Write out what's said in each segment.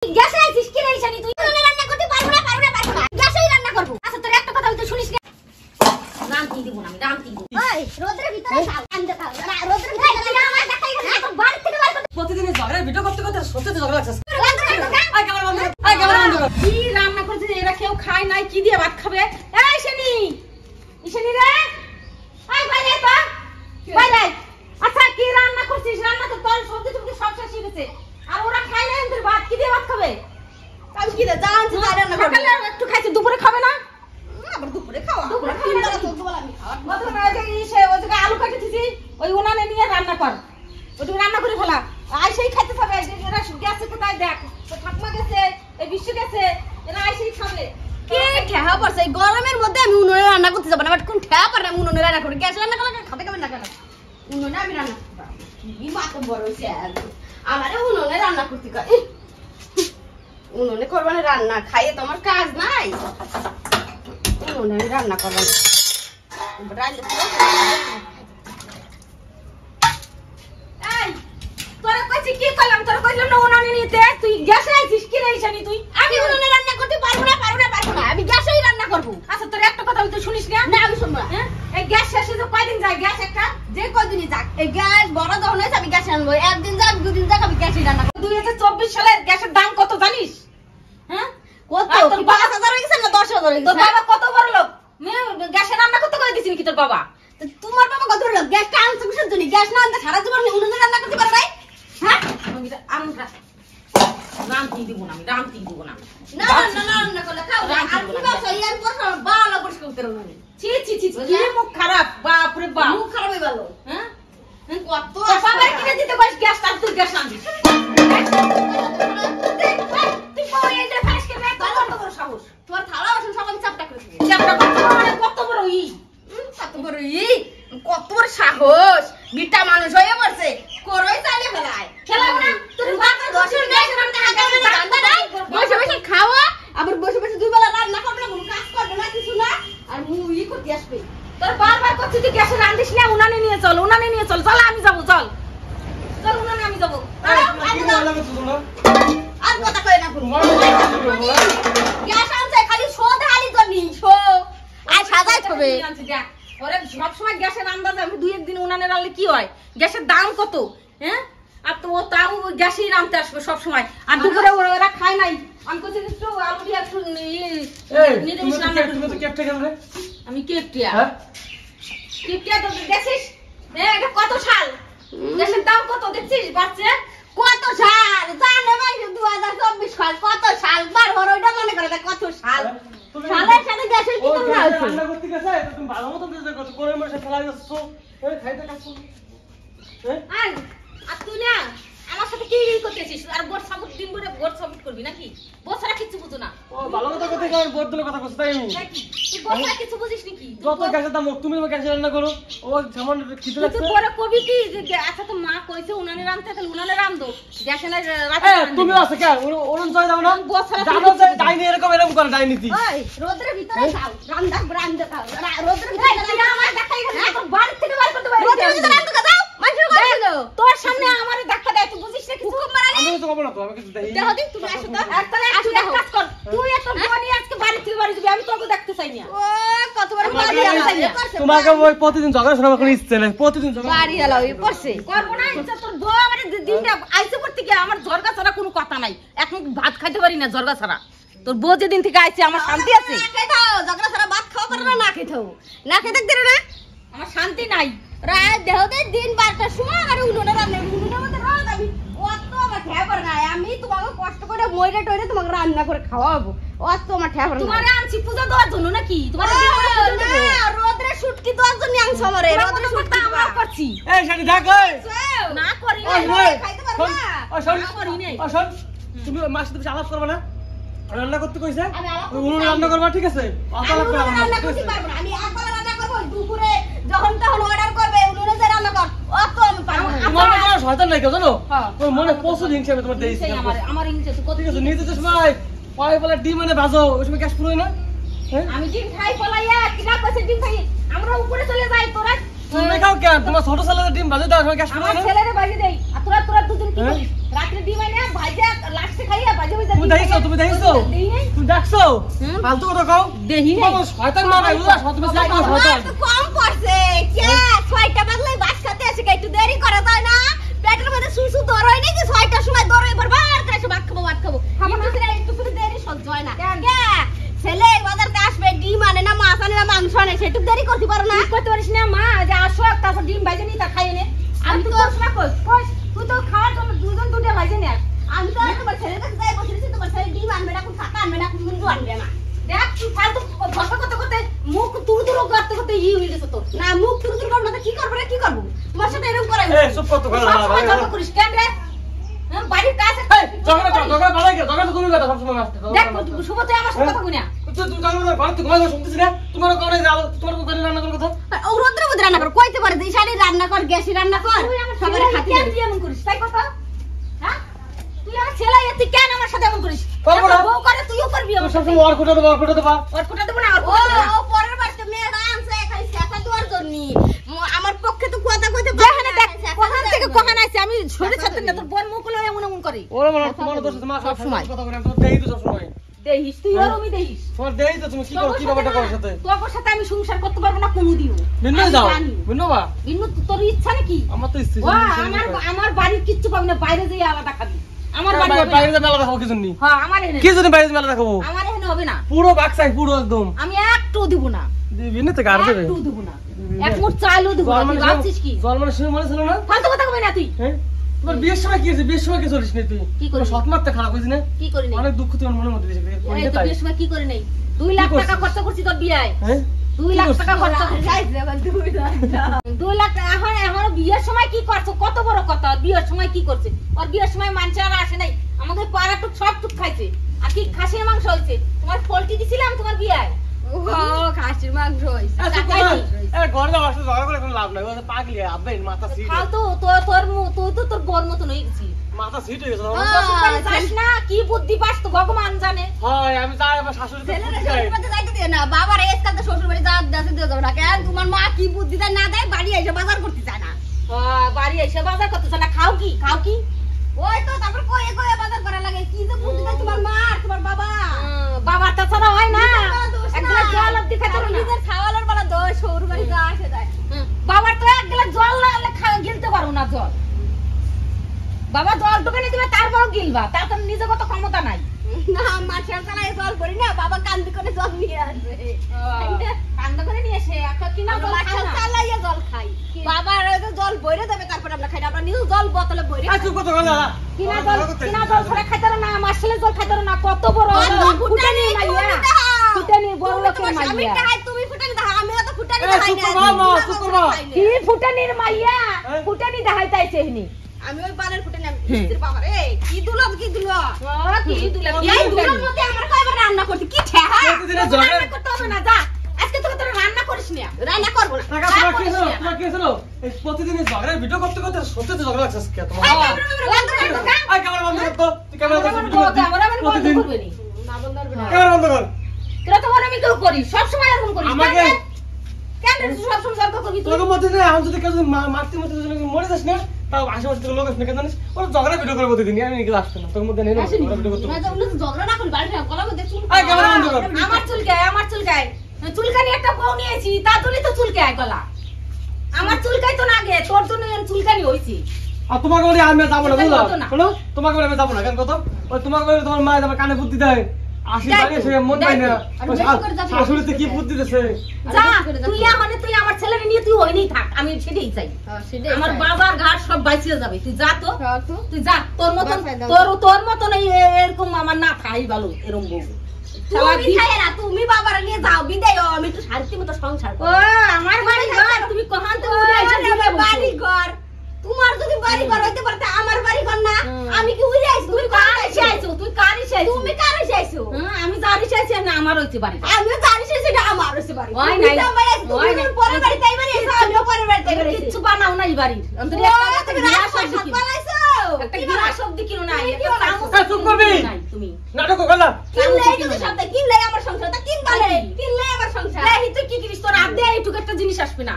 গ্যাসে আইছিস কি রে জানি তুই উনুনে রান্না করতে পারবো না গ্যাসেই রান্না করব। আচ্ছা তোর একটা কথা তুই শুনিস না, নাম কি দিব না আমি নাম কি দিব। ওই রোদের ভিতরে যাও আন্দে খাও রোদের ভিতরে যাও আমার দেখাই না তো বাড়ি থেকে বার করতে প্রতিদিন ঝগড়া ভিডিও করতে করতে সত্যি ঝগড়া লাগছে। আই ক্যামেরা বন্ধ কর কি রান্না করছিস এরা কেউ খায় নাই কি দিয়ে ভাত খাবে। এই শনি ইশনি রে আই বাইরে তো বাইরে। আচ্ছা কি রান্না করছিস রান্না তো তোর সবজি টুকু সব শেষ হয়ে গেছে আর ওরা খায় না এদের ভাত কি দিয়ে ভাত খাবে। আমি কি জানছি তাই রান্না করব সকালে একটু খাইছে দুপুরে খাবে না আবার দুপুরে খাওয়া দুপুরে তিন বেলা তো দুবেলা আমি খাওয়া মত না যে ইসে ওই জায়গা আলু কেটে দিছি ওই উনানে নিয়ে রান্না কর ওটুকু রান্না করে ফেলা আই সেই খাইতে হবে এরা গ্যাসে কোথায় দেখ তো ঠাকমা গেছে এই বিশ্ব গেছে এরা আই সেই খাবে কি ঠেহা পড়ছে এই গরমের মধ্যে আমি উনুনে রান্না করতে যাব না বাট কোন ঠেহা পারে আমি উনুনে রান্না করি গ্যাসে রান্না করলে খাবে কেমন না কেন উনুনে আমি রান্না করব কি মাথা বড় হইছে আমারে উনুনে রান্না করতে কয় উনুনে করবা না রান্না খাইয়ে তোমার কাজ নাই উনুনে রান্না করবা রান্না এই তোরা কইছিস কি করলাম তোরা কইলাম না উনুনে নিতে তুই গ্যাসে আইছিস কি রে জানি তুই আমি উনুনে রান্না করতে পারবো না আমি গ্যাসেই রান্না করব। আচ্ছা তোর একটা কথা তুই শুনিস না না আমি শুনবো হ্যাঁ এই গ্যাস শেষে তো কয়দিন যায় গ্যাস একটা যে কয়দিনই যাক এই গ্যাস বড় যখন হয়েছে আমি গ্যাস আনবো একদিন যাক দুদিন যাক আমি গ্যাসই রান্না করব। 2024 সালে গ্যাসের দাম কত জানিস হ্যাঁ কত 5000 হয়ে গেছে না 10000 হয়ে গেছে। তোর বাবা কত বড় লোক গ্যাসে রান্না করতে কই দিছিস কি তোর বাবা তোমার বাবা কত বড় লোক গ্যাস আনতে কিসের জন্য গ্যাস না আনতে সারা জীবন উনুনে রান্না করতে পারে নাই হ্যাঁ আমরা নাম কি দিব না আমি নাম কি দিব না না না না না করলে খাও আর কি বাসা ইয়ার পর বালা পরিষ্কার করতে রো ছি ছি ছি কি মুখ খারাপ বাপ রে বাপ মুখ খারাপ হই ভালো হ্যাঁ কত বাবা কিনে দিতে কইস গ্যাস তার তুই গ্যাস আনবি তুই কই এই যে ফাঁস করে কত বড় সাহস তোর থালা বাসন সব আমি চাপটা করে দিই চাপটা মানে কত বড় ই কত বড় ই কত বড় সাহস বিটা মানুষ হয়ে পড়ছে করই চালে ফেলায় খেলাবো না তোর বাবা দশের দেশ রান্না রান্না নাই বসে বসে খাওয়া আবার বসে বসে দুই বেলা রান্না করবে না কোনো কাজ করবে না কিছু না আর মুই করতে আসবে তোর বারবার করছিস তুই গ্যাসে রান্ধিস না উনানে নিয়ে চল চল আমি যাব চল উনানে আমি যাব আর কথা কই না গ্যাস আনছে খালি শোধ হালি করনি শো আর সাজাই হবে ওরে সব সময় গ্যাসের আন্দাজ আমি দুই একদিন উনানে রান্নলে কি হয় গ্যাসের দাম কত হ্যাঁ আর তো তাও গ্যাসেই রান্নতে আসবে সব সময় আর দুপুরে ওরা খায় নাই আমি কইছি একটু আলু দিয়ে একটু নিরামিষ রান্না তুমি তো কেপটা কেন রে আমি কেপটিয়া হ্যাঁ কেপটিয়া তো দেখছিস এটা কত শাল গ্যাসের দাম কত দেখছিস বাচ্চা কত শাল জানে ভাই 2024 সাল কত শাল বার ওইটা মনে করে কত শাল শালের সাথে গ্যাসের কি তুলনা হচ্ছে রান্না করতে গেছে তুমি ভালো মত বুঝতে কত করে মাসে ফেলা যাচ্ছ এই খাইতে কাজ হ্যাঁ আর তুই না আমার সাথে কি করতেছিস আর বোট সাপোর্ট দিন করে বোট সাপোর্ট করবি নাকি বছরা কিছু বুঝো না ও ভালো কথা কইতে কই বোট দিলে কথা কইছ তাই তুই বছরা কিছু বুঝিস নাকি যত গ্যাসের দাম তুমি গ্যাস রান্না করো ও যেমন খিদে লাগছে তুই পরে কবি কি যে আচ্ছা তো মা কইছে উনানে রান্না তাহলে উনানে রান্ধো গ্যাসে না রাতে তুমি আছে কেন ওরন জয় দাও না বছরা জানো যে ডাইনি এরকম করে ডাইনি দি ওই রোদের ভিতরে যাও রান্না খাও রোদের ভিতরে আমার দেখাই গেছে তো বাড়ি থেকে বার করতে পারি রোদের ভিতরে রান্না দাও মাইছে কইলো তোর সামনে আমারে ধাক্কা দেয় তুই বুঝিস না কিছু মারানি আমি তো কব না তো আমি কিছু দেই দেখো দি তুমি আসো তো একটালে আসো কাজ কর তুই এত বনি আজকে বাড়ি থেকে বাড়ি যাবি আমি তোকে দেখতে চাই না ও কত বড় বাড়ি আলা তোমাকে ওই প্রতিদিন ঝগড়া শোনা কোনো ইচ্ছে নাই প্রতিদিন ঝগড়া বাড়ি আলা ওই পড়ছে করব না ইচ্ছা তোর বউ আমারে দিনটা আইছে পড়তে কি আমার ঝগড়া ছাড়া কোনো কথা নাই এখন ভাত খাইতে পারি না ঝগড়া ছাড়া তোর বউ যেদিন থেকে আইছে আমার শান্তি আছে না খাইতাও ঝগড়া ছাড়া ভাত খাওয়া পারে না খাইতাও না খাইতে দিরে না আমার শান্তি নাই রাত দেহ দে দিন 12টার সময় আর উনুনে রান্না উনুনের মধ্যে রাত আমি অত আমার ঠেবার নাই আমি তোমাকে কষ্ট করে মইরা টইরে তোমাকে রান্না করে খাওয়াবো অত আমার ঠেবার নাই তোমারে আনছি পূজা দেওয়ার জন্য নাকি তোমারে না রোদরে শুটকি দেওয়ার জন্য আনছ আমারে রোদরে শুটকি আমরা করছি এই শাড়ি ঢাক এই না করি না খাইতে পারবো না ও শোন করি নাই ও শোন তুমি মার সাথে আলাপ করবে না রান্না করতে কইছে উনুনে রান্না করবা ঠিক আছে আলাপ করবা না রান্না করতে পারবো না আমি আপাতত রান্না করব দুপুরে যখন তখন অর্ডার করবে উনুনে যে রান্না কর অত আমি পারবো না তোমার কোনো শয়তান নাই কেন জানো ওই মনে পছু হিংসা আমি তোমার দেইছি আমার হিংসা তো কত কিছু নিতে তো সময় পায় বলে ডিম এনে ভাজো ওই সময় গ্যাস পুরোই না আমি ডিম খাই পলাইয়া কিনা কইছে ডিম খাই আমরা উপরে চলে যাই তোরা তুমি খাও কেন তোমার ছোট ছেলের ডিম ভাজে দাও সময় গ্যাস পুরোই না ছেলেরে ভাজি দেই আর তোরা দুদিন কি করিস রাত্রে ডিম আইনা ভাজা লাস্টে খাইয়া ভাজা ভাজা তুমি দেখিছো তুমি দেখছো ফালতু কথা কও দেহি নাই বাবা শয়তান মা বুঝলা তুমি শয়তান কম পড়ছে কে 6টা বাজলে ভাত খেতে আসে একটু দেরি করে তাই না পেটের মধ্যে সুসু দরই নাকি 6টার সময় দরই বারবার করে ভাত খাবো খাবো না একটু করে দেরি সহ্য হয় না কে ছেলে বাজারতে আসবে ডিম আনে না মাছ আনে না মাংস আনে সেটু দেরি করতে পারো না করতে পারিস না মা যে আসো তারপর ডিম ভাজা নি তা খাইয়ে নে আমি তো কস না কস তুই তো খাওয়ার জন্য দুজন দুটো ভাজা নে আমি তো তোমার ছেলের কাছে যাই বসেছি তোমার ছেলে ডিম আনবে না কোন খাতা আনবে না কোন মুন্ডু আনবে না দেখ তুই ফালতু ভাষা করতে মুখ তুরু তুরু করতে হয়ে গেছে তো না মুখ তুরু তুরু করব না কি করব রে কি করব তোমার সাথে এরকম করে এ চুপ কর তো গল্প করিস কেন রে বাড়ির কাছে জগা বালাই কে জগা তো তুমি কথা সব সময় আসতে দেখ শুভ তুই আমার সাথে কথা কইনা তুমি জগা ঘর থেকে ঘুমাই শুনতেছ না তোমার কোনে যাও তোমার কোনে রান্না করার কথা ও রোদ্রের মধ্যে রান্না কর কইতে পারে এই শাড়ি রান্না কর গ্যাসে রান্না কর সবারে খাতি কেন তুই এমন করিস তাই কথা হ্যাঁ তুই আমার ছেলে তুই কেন আমার সাথে এমন করিস করবো না। বউ করে তুইও করবি তুমি সব সময় ওর কোটা দেবা ওর কোটা দেব না ও ও পরের বাড়িতে মেয়েরা আনছে খালি শেখা দেওয়ার জন্য আমার পক্ষে তো কথা কইতে পারে না কোথান থেকে কোহান আছে আমি ছড়ে ছাড়তে না তোর বোন মুখ লয়ে এমন এমন করি ওরে মানে তোমার দোষ তোমার সব সময় কথা বলে আমি তো দেই তো সব সময় দেখিস তুই আর আমি দেখিস তোমার দেই তো তুমি কি ব্যাপারটা করার সাথে তোর সাথে আমি সংসার করতে পারবো না কোনোদিনও বিন্নু যাও বিন্নু বা বিন্নু তোর ইচ্ছা নাকি আমার তো ইচ্ছে আমার বাড়ির কিচ্ছু পাবি না বাইরে যেয়ে আলাদা খাবি আমার বাড়ি হবে বাইরে মেলা দেখাবো কি জন্য হ্যাঁ আমার এখানে কি জন্য বাইরে মেলা দেখাবো আমার এখানে হবে না পুরো বাক্সাই পুরো একদম আমি একটু দিব না বিন্নু তো গাড় দেবে একটু দিব না এক মুঠ চাইলেও দিব না তুই ভাবছিস কি জলমানের সময় মনে ছিল না ফালতু কথা কই না তুই হ্যাঁ তোমার বিয়ের সময় কি হয়েছে বিয়ের সময় কি চলিস নি তুই কি করিস? সৎ মারতে খারাপ হয়েছে না কি করি নাই অনেক দুঃখ তোমার মনের মধ্যে দিয়েছে এই কইতে তো তাই বিয়ের সময় কি করে নাই 2 লাখ টাকা খরচ করছি তোর বিয়ায় হ্যাঁ 2 লাখ টাকা খরচ করছি 2 লাখ এখন বিয়ের সময় কি করছো কত বড় কথা বিয়ের সময় কি করছে আর বিয়ের সময় মানুষ আর আসে নাই আমাদের পাড়া টুক সব টুক খাইছে আর কি খাসির মাংস হইছে তোমার পোল্ট্রি দিছিলাম তোমার বিয়ায় ও খাসির মাংস হইছে ঘরে যাওয়ার সাথে ঝগড়া করে কোনো লাভ নাই ও তো পাগলি আব্বে মাথা সিট খাও তো তুই তো তোর বর মতন হয়ে গেছিস মাথা সিট হয়ে গেছে যাস না কি বুদ্ধি পাস তো ভগবান জানে হয় আমি যাই আমার শাশুড়ি তো ছেলেরা বুদ্ধি দেয়। শ্বশুর বাড়িতে যাইতে দিও না বাবার এস কাছে শ্বশুর বাড়ি যাতে দিও যাবে না কেন তোমার মা কি বুদ্ধি দেয় না দেয় বাড়ি এসে বাজার করতে চায় না বাড়ি এসে বাজার করতেছ না খাও কি ওই তো তারপর কয়ে কয়ে বাজার করা লাগে কি যে বুদ্ধি দেয় তোমার মা আর তোমার বাবা বাবার তাছাড়া হয় না এক গ্লাস জল অব্দি খেতে পারো না নিজের খাওয়ানোর বেলা দোষ শ্বশুর বাড়ি যা আসে যায় বাবার তো এক গ্লাস জল না হলে গিলতে পারো না জল বাবা জল দোকানে দিবে তারপরও গিলবা তার তো নিজে কত ক্ষমতা নাই না মাছের চালায় জল করি না বাবা কান্দি করে জল নিয়ে আসবে কান্দা করে নিয়ে এসে একটা কিনা জল খাও মাছের না চালাইয়া জল খাই বাবার ওই যে জল বইরে দেবে তারপর আমরা খাই না আমরা নিজে জল বোতলে বইরে আই চুপ করতে গেলা কিনা জল ছড়া খাইতে পারো না মাসলে জল খাইতে পারো না কত বড় ফুটানি মাইয়া ফুটানি বড় লোকের আমি মাইয়া খাই তুমি ফুটানি দাও আমিও তো ফুটানি এই, খাই চুপ না করো, মা, চুপ করো। কি ফুটানির মাইয়া ফুটানি দেখাইতাইছে এখানে আমি ওই বানের ফুটানি আমি কিস্তির বাবা রে কি দুলো কি দুলা এই দুলোর মধ্যে আমার কয়বার রান্না করতে কি ঠেহা প্রতিদিনের ঝগড়া রান্না করতে হবে না যা আজকে তোরা রান্না করিস না রান্না করব না টাকা তোমার কি হলো এই প্রতিদিন ঝগড়ার ভিডিও করতে করতে সত্যি তো ঝগড়া লাগছে আজকে তোমার আই ক্যামেরা বন্ধ কর তো তুই ক্যামেরা বন্ধ কর করবে নি না বন্ধ করবে না ক্যামেরা বন্ধ কর তোরা তো বলে আমি কেউ করি সব সময় এরকম করিস আমাকে কেন সব সময় তর্ক করবি তুই তোর মধ্যে না এখন যদি কেউ মারতে মারতে যদি মরে যাস না তাও আশেপাশে থেকে লোক আসবে কেন জানিস ওরা ঝগড়া ভিডিও করে প্রতিদিন আমি নাকি আসছে না তোর মধ্যে নেই না ঝগড়া ভিডিও করতে না তো ঝগড়া না করি বাড়িতে গলা মধ্যে চুল আই ক্যামেরা বন্ধ কর আমার চুলকায় চুলকানি একটা বউ নিয়েছি তা তুলি তো চুলকায় গলা আমার চুলকাই তো না গে তোর জন্য চুলকানি হইছি আর তোমাকে বলি আমি যাবো না বুঝলো হতো না। শোনো তোমাকে বলি আমি যাবো না কেন কত ওই তোমাকে বলি তোমার মা আমার কানে বুদ্ধি দেয় আসি বাড়ি এসে মন পাই না ওই শাশুড়িতে কি বুদ্ধি দিছে যা তুই আমার ছেলেকে নিয়ে তুই ওইনেই থাক আমি সেটাই চাই আমার বাবার ঘাট সব বাইছিয়ে যাবে তুই যা তো তুই যা তোর মতন এরকম আমার না থাই ভালো এরকম বউ তুমি বাবার নিয়ে যাও বিদায় আমি একটু শান্তি মতো সংসার ও আমার বাড়ি ঘর তুমি কহান তো বাড়ি ঘর তোমার যদি বাড়ি ঘর হইতে পারতে আমার বাড়ি ঘর না আমি কি উড়ে আইছি তুই কারিস আইছো তুমি কারে চাইছো আমি জানি চাইছি না আমার হইছে বাড়ি আমিও জানি সেটা আমার হইছে বাড়ি ওই নাই, ওই নাই। তুমি পরের বাড়ি তাই বাড়ি এসো আমিও পরের বাড়ি তাই বাড়ি কিচ্ছু বানাও নাই বাড়ির অন্তরে একটা গিলাস অবধি কিনো পালাইছো একটা গিলাস অবধি কিনো নাই তুমি কি একটা বানাও? চামচ চুপ করবি। নাই তুমি নাটক করলা কিনলেই তো শব্দ কিনলেই আমার সংসার তা কিনবালে কিনলেই আমার সংসার এই তুই কি করিস তোর আদে এইটুকু একটা জিনিস আসবে না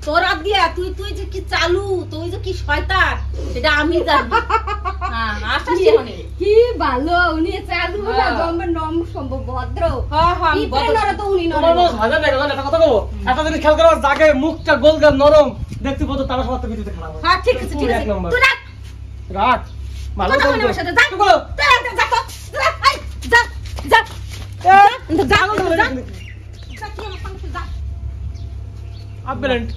তোর হাত দিয়া তুই যে কি চালু, তুই যে কি শয়তান সেটা আমি জানি। হ্যাঁ আসাস এখানে। কি ভালো উনি চালু না হ্যাঁ। জম্বের নম সম্ভব ভদ্র। হ্যাঁ হ্যাঁ আমি ইতরে নরে তো উনি তোমার নরে। বস হাজার টাকা একটা কথা বলবো, একটা জিনিস খেয়াল করো, জাগে মুখটা গোলগাল নরম দেখতে পাচ্ছ, তার সময় তো ভিডিওতে খারাপ হয়। হ্যাঁ ঠিক আছে ঠিক পুরো আছে এক নম্বর। তুই রাখ রাখ ভালো কথা তো বলে আমার সাথে যা চুপ করো। তুই যা তো যা এই যা যা যা যা আপবেলেন্ট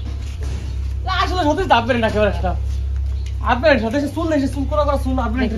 আসলে সত্যি তো আপবেলেন্ট একেবারে সেটা আপবেলেন্ট সাথে চুল নেই, চুল করা চুল আপবেলেন্ট